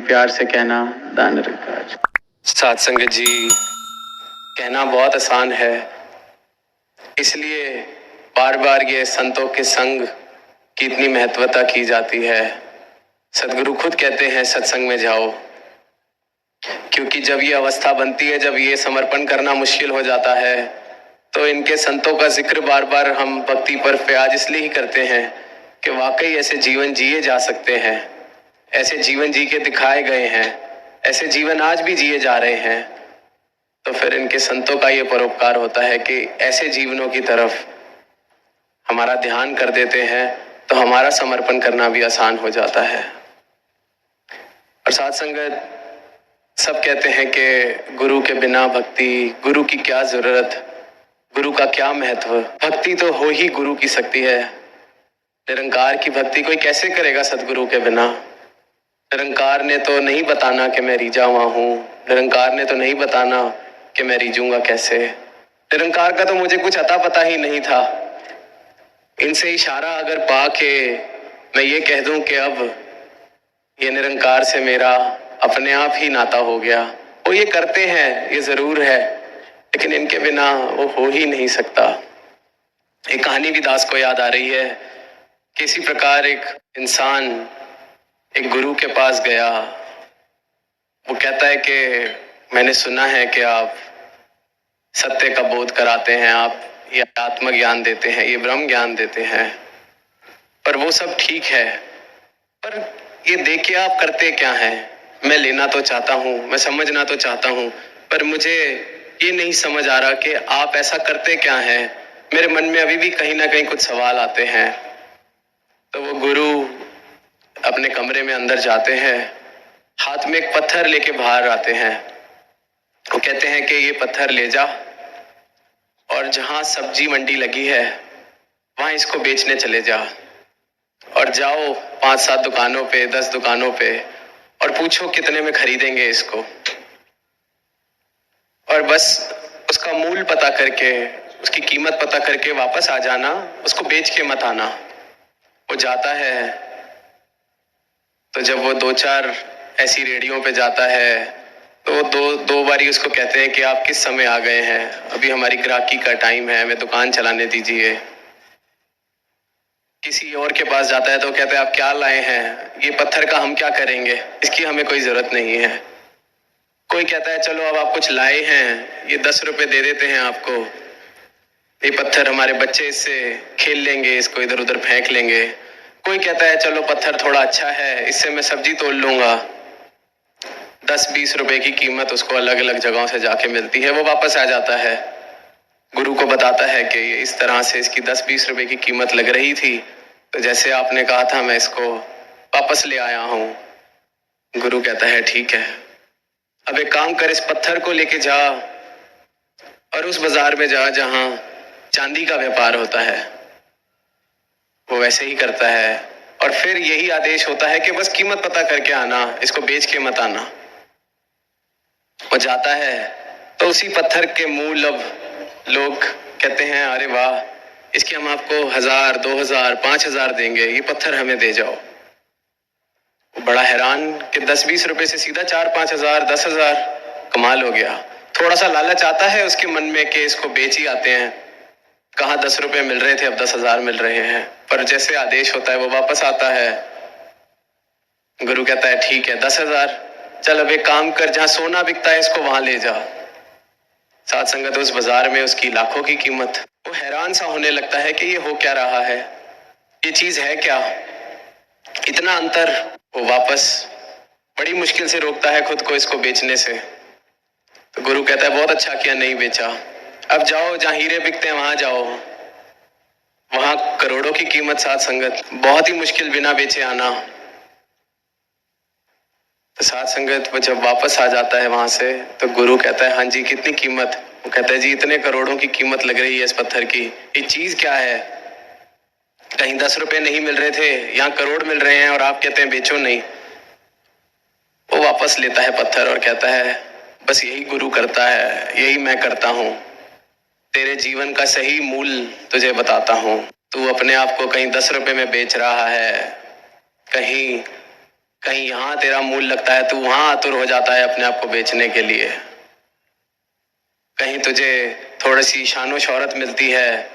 प्यार से कहना दान निरंकार। साध संगत जी, कहना बहुत आसान है, इसलिए बार बार ये संतों के संग की इतनी महत्वता की जाती है। सदगुरु खुद कहते हैं सत्संग में जाओ, क्योंकि जब ये अवस्था बनती है, जब ये समर्पण करना मुश्किल हो जाता है, तो इनके संतों का जिक्र बार बार हम भक्ति पर फयाज इसलिए ही करते हैं कि वाकई ऐसे जीवन जिए जा सकते हैं, ऐसे जीवन जी के दिखाए गए हैं, ऐसे जीवन आज भी जिए जा रहे हैं। तो फिर इनके संतों का ये परोपकार होता है कि ऐसे जीवनों की तरफ हमारा ध्यान कर देते हैं, तो हमारा समर्पण करना भी आसान हो जाता है। और साथ संगत, सब कहते हैं कि गुरु के बिना भक्ति, गुरु की क्या जरूरत, गुरु का क्या महत्व। भक्ति तो हो ही गुरु की शक्ति है। निरंकार की भक्ति कोई कैसे करेगा सदगुरु के बिना। निरंकार ने तो नहीं बताना कि मैं रीझा हुआ हूँ, निरंकार ने तो नहीं बताना कि मैं रीझूंगा कैसे। निरंकार का तो मुझे कुछ अता पता ही नहीं था। इनसे इशारा अगर पा के मैं ये कह दूं कि अब ये निरंकार से मेरा अपने आप ही नाता हो गया। वो ये करते हैं, ये जरूर है, लेकिन इनके बिना वो हो ही नहीं सकता। एक कहानी भी दास को याद आ रही है। किसी प्रकार एक इंसान एक गुरु के पास गया। वो कहता है कि मैंने सुना है कि आप सत्य का बोध कराते हैं, आप ये आत्मज्ञान देते हैं, ये ब्रह्म ज्ञान देते हैं, पर वो सब ठीक है, पर ये देख के आप करते क्या हैं। मैं लेना तो चाहता हूँ, मैं समझना तो चाहता हूँ, पर मुझे ये नहीं समझ आ रहा कि आप ऐसा करते क्या हैं। मेरे मन में अभी भी कहीं ना कहीं कुछ सवाल आते हैं। तो वो गुरु अपने कमरे में अंदर जाते हैं, हाथ में एक पत्थर लेके बाहर आते हैं। वो कहते हैं कि ये पत्थर ले जा और जहां सब्जी मंडी लगी है वहां इसको बेचने चले जा, और जाओ 5-7 दुकानों पे, 10 दुकानों पे, और पूछो कितने में खरीदेंगे इसको, और बस उसका मूल पता करके, उसकी कीमत पता करके वापस आ जाना, उसको बेच के मत आना। वो जाता है, तो जब वो 2-4 ऐसी रेडियों पे जाता है, तो वो दो बारी उसको कहते हैं कि आप किस समय आ गए हैं, अभी हमारी ग्राहकी का टाइम है, हमें दुकान चलाने दीजिए। किसी और के पास जाता है तो कहते हैं आप क्या लाए हैं, ये पत्थर का हम क्या करेंगे, इसकी हमें कोई जरूरत नहीं है। कोई कहता है चलो अब आप कुछ लाए हैं, ये 10 रुपए दे देते हैं आपको, ये पत्थर हमारे बच्चे इससे खेल लेंगे, इसको इधर उधर फेंक लेंगे। कोई कहता है चलो पत्थर थोड़ा अच्छा है, इससे मैं सब्जी तोल लूंगा। 10-20 रुपए की कीमत उसको अलग अलग जगहों से जाके मिलती है। वो वापस आ जाता है, गुरु को बताता है कि ये इस तरह से इसकी 10-20 रुपए की कीमत लग रही थी, तो जैसे आपने कहा था मैं इसको वापस ले आया हूं। गुरु कहता है ठीक है, अब एक काम कर, इस पत्थर को लेके जा और उस बाजार में जा जहां चांदी का व्यापार होता है। वो वैसे ही करता है, और फिर यही आदेश होता है कि बस कीमत पता करके आना, इसको बेच के मत आना। वो जाता है, तो उसी पत्थर के मूल अब लोग कहते हैं अरे वाह, इसके हम आपको 1000, 2000, 5000 देंगे, ये पत्थर हमें दे जाओ। वो बड़ा हैरान कि 10-20 रुपए से सीधा 4-5 हजार, 10,000, कमाल हो गया। थोड़ा सा लालच आता है उसके मन में कि इसको बेच ही आते हैं, कहाँ 10 रुपए मिल रहे थे, अब 10,000 मिल रहे हैं। पर जैसे आदेश होता है वो वापस आता है। गुरु कहता है ठीक है 10,000, चल अब एक काम कर, जहां सोना बिकता है इसको वहां ले जा। साथ संगत, उस बाजार में उसकी लाखों की कीमत। वो हैरान सा होने लगता है कि ये हो क्या रहा है, ये चीज है क्या, इतना अंतर। वो वापस बड़ी मुश्किल से रोकता है खुद को इसको बेचने से। तो गुरु कहता है बहुत अच्छा किया नहीं बेचा, अब जाओ जहां हीरे बिकते हैं वहां जाओ, वहां करोड़ों की कीमत। साथ संगत, बहुत ही मुश्किल बिना बेचे आना। तो साथ संगत, वो जब वापस आ जाता है वहां से, तो गुरु कहता है हाँ जी कितनी कीमत। वो कहता है जी इतने करोड़ों की कीमत लग रही है इस पत्थर की, ये चीज क्या है। कहीं 10 रुपए नहीं मिल रहे थे, यहाँ करोड़ मिल रहे हैं और आप कहते हैं बेचो नहीं। वो वापस लेता है पत्थर और कहता है बस यही गुरु करता है, यही मैं करता हूँ। तेरे जीवन का सही मूल तुझे बताता हूँ। तू अपने आप को कहीं 10 रुपए में बेच रहा है, कहीं कहीं यहाँ तेरा मूल लगता है, तू वहां आतुर हो जाता है अपने आप को बेचने के लिए। कहीं तुझे थोड़ी सी शानो शौहरत मिलती है,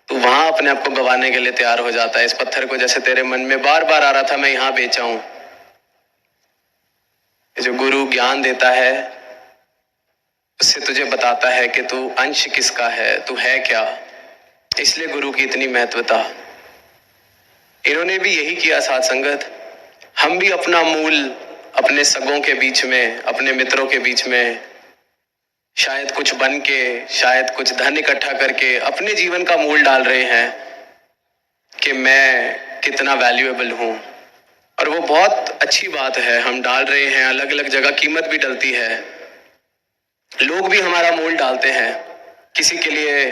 तू वहां अपने आप को गंवाने के लिए तैयार हो जाता है। इस पत्थर को जैसे तेरे मन में बार बार आ रहा था मैं यहाँ बेचा हूं। जो गुरु ज्ञान देता है उससे तुझे बताता है कि तू अंश किसका है, तू है क्या। इसलिए गुरु की इतनी महत्वता। इन्होंने भी यही किया साथ संगत। हम भी अपना मूल अपने सगों के बीच में, अपने मित्रों के बीच में शायद कुछ बन के, शायद कुछ धन इकट्ठा करके अपने जीवन का मूल डाल रहे हैं कि मैं कितना वैल्यूएबल हूं। और वो बहुत अच्छी बात है, हम डाल रहे हैं। अलग अलग जगह कीमत भी डलती है, लोग भी हमारा मूल डालते हैं। किसी के लिए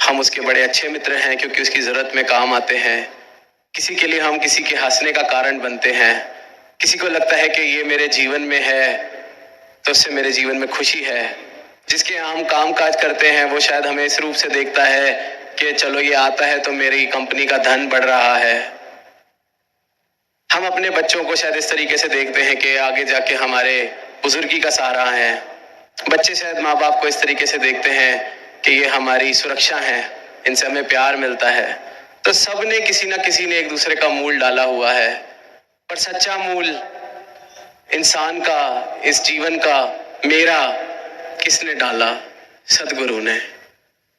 हम उसके बड़े अच्छे मित्र हैं क्योंकि उसकी जरूरत में काम आते हैं। किसी के लिए हम किसी के हंसने का कारण बनते हैं। किसी को लगता है कि ये मेरे जीवन में है तो उससे मेरे जीवन में खुशी है। जिसके हम काम काज करते हैं वो शायद हमें इस रूप से देखता है कि चलो ये आता है तो मेरी कंपनी का धन बढ़ रहा है। हम अपने बच्चों को शायद इस तरीके से देखते हैं कि आगे जाके हमारे बुजुर्गी का सहारा है। बच्चे शायद माँ बाप को इस तरीके से देखते हैं कि ये हमारी सुरक्षा है, इनसे हमें प्यार मिलता है। तो सबने किसी ना किसी ने एक दूसरे का मूल डाला हुआ है। पर सच्चा मूल इंसान का, इस जीवन का, मेरा किसने डाला? सदगुरु ने।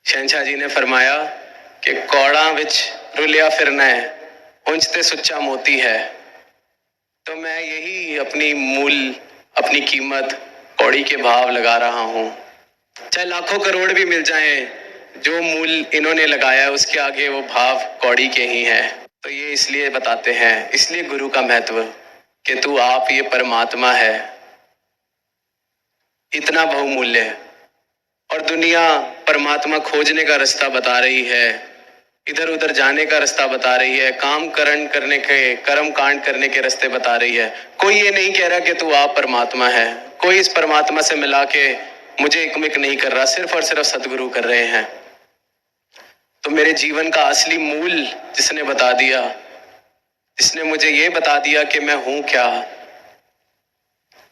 शहंशाह जी ने फरमाया कि कौड़ा विच रुलिया फिरना है, ऊंचते सुच्चा मोती है। तो मैं यही अपनी मूल, अपनी कीमत कौड़ी के भाव लगा रहा हूं। चाहे लाखों करोड़ भी मिल जाएं, जो मूल इन्होंने लगाया है उसके आगे वो भाव कौड़ी के ही हैं। तो ये इसलिए बताते हैं, इसलिए गुरु का महत्व कि तू आप ये परमात्मा है, इतना बहुमूल्य है। और दुनिया परमात्मा खोजने का रास्ता बता रही है, इधर उधर जाने का रास्ता बता रही है, काम करने के, कर्म कांड करने के रास्ते बता रही है। कोई ये नहीं कह रहा कि तू आप परमात्मा है। कोई इस परमात्मा से मिला के मुझे एकमिक नहीं कर रहा, सिर्फ और सिर्फ सदगुरु कर रहे हैं। तो मेरे जीवन का असली मूल जिसने बता दिया, जिसने मुझे ये बता दिया कि मैं हूं क्या।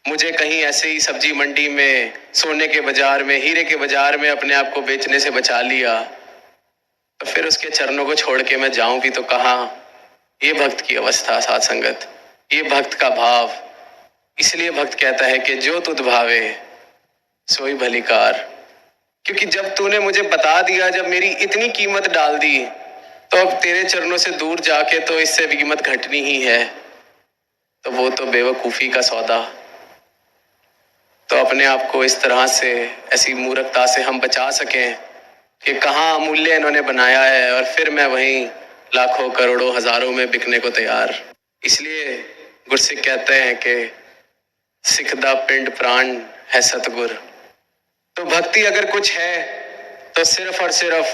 मुझे कहीं ऐसे ही सब्जी मंडी में, सोने के बाजार में, हीरे के बाजार में अपने आप को बेचने से बचा लिया, तो फिर उसके चरणों को छोड़ के मैं जाऊं भी तो कहां। ये भक्त की अवस्था साथ संगत, ये भक्त का भाव। इसलिए भक्त कहता है कि जो तुध भावे सोई भलीकार। क्योंकि जब तूने मुझे बता दिया, जब मेरी इतनी कीमत डाल दी, तो अब तेरे चरणों से दूर जाके तो इससे कीमत घटनी ही है। तो वो तो बेवकूफी का सौदा। तो अपने आप को इस तरह से, ऐसी मूर्खता से हम बचा सकें कि कहाँ अमूल्य इन्होंने बनाया है और फिर मैं वहीं लाखों करोड़ों हजारों में बिकने को तैयार। इसलिए गुरसिख कहते हैं कि सिख दा पिंड प्राण है सतगुर। तो भक्ति अगर कुछ है तो सिर्फ और सिर्फ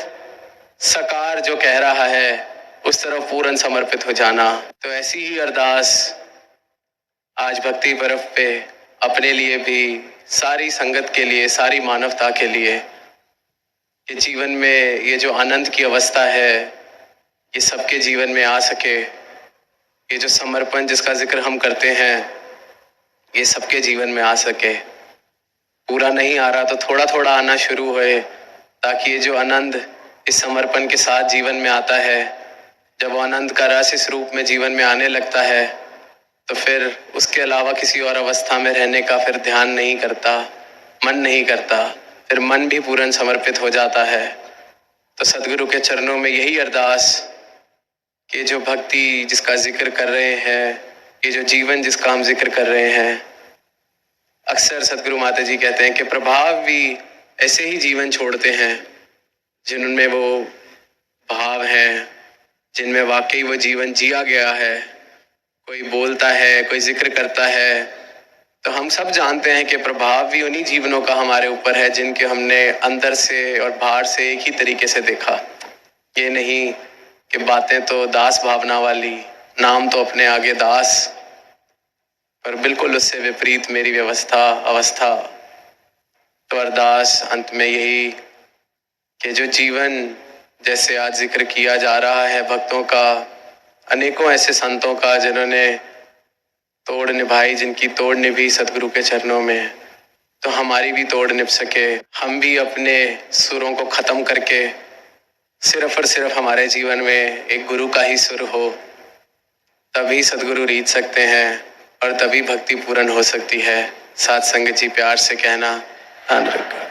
सकार जो कह रहा है उस तरफ पूर्ण समर्पित हो जाना। तो ऐसी ही अरदास आज भक्ति पर्व पे अपने लिए भी, सारी संगत के लिए, सारी मानवता के लिए, कि जीवन में ये जो आनंद की अवस्था है ये सबके जीवन में आ सके। ये जो समर्पण जिसका जिक्र हम करते हैं ये सबके जीवन में आ सके। पूरा नहीं आ रहा तो थोड़ा थोड़ा आना शुरू होए, ताकि ये जो आनंद इस समर्पण के साथ जीवन में आता है, जब वो आनंद का रस इस रूप में जीवन में आने लगता है तो फिर उसके अलावा किसी और अवस्था में रहने का फिर ध्यान नहीं करता, मन नहीं करता, फिर मन भी पूर्ण समर्पित हो जाता है। तो सदगुरु के चरणों में यही अरदास कि जो भक्ति जिसका जिक्र कर रहे हैं, ये जो जीवन जिसका हम जिक्र कर रहे हैं, अक्सर सदगुरु माता जी कहते हैं कि प्रभाव भी ऐसे ही जीवन छोड़ते हैं जिनमें वो भाव हैं, जिनमें वाकई वो जीवन जिया गया है। कोई बोलता है, कोई जिक्र करता है, तो हम सब जानते हैं कि प्रभाव भी उन्हीं जीवनों का हमारे ऊपर है जिनके हमने अंदर से और बाहर से एक ही तरीके से देखा। ये नहीं कि बातें तो दास भावना वाली, नाम तो अपने आगे दास, पर बिल्कुल उससे विपरीत मेरी व्यवस्था, अवस्था। तो अरदास अंत में यही कि जो जीवन जैसे आज जिक्र किया जा रहा है भक्तों का, अनेकों ऐसे संतों का जिन्होंने तोड़ निभाई जिनकी तोड़ निभी सतगुरु के चरणों में, तो हमारी भी तोड़ निभ सके, हम भी अपने सुरों को खत्म करके सिर्फ और सिर्फ हमारे जीवन में एक गुरु का ही सुर हो, तभी सतगुरु रीझ सकते हैं और तभी भक्ति पूर्ण हो सकती है। साथ संगत जी प्यार से कहना, धन रखा।